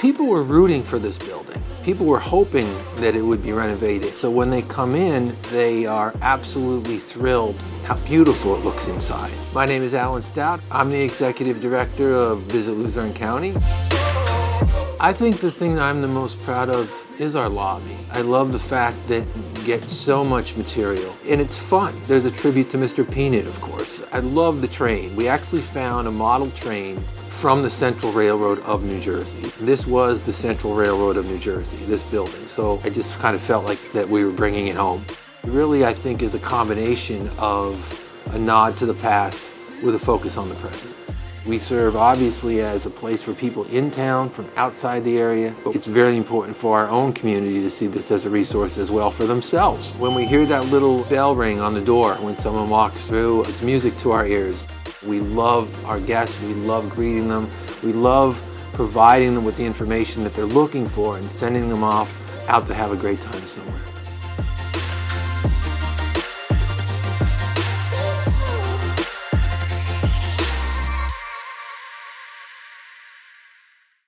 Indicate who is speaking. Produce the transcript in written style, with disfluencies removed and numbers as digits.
Speaker 1: People were rooting for this building. People were hoping that it would be renovated. So when they come in, they are absolutely thrilled how beautiful it looks inside. My name is Alan Stout. I'm the Executive Director of Visit Luzerne County. I think the thing that I'm the most proud of is our lobby. I love the fact that we get so much material, and it's fun. There's a tribute to Mr. Peanut, of course. I love the train. We actually found a model train from the Central Railroad of New Jersey. This was the Central Railroad of New Jersey, this building. So I just kind of felt like that we were bringing it home. It really, I think, is a combination of a nod to the past with a focus on the present. We serve obviously as a place for people in town from outside the area, but it's very important for our own community to see this as a resource as well for themselves. When we hear that little bell ring on the door when someone walks through, it's music to our ears. We love our guests, we love greeting them, we love providing them with the information that they're looking for and sending them off out to have a great time somewhere.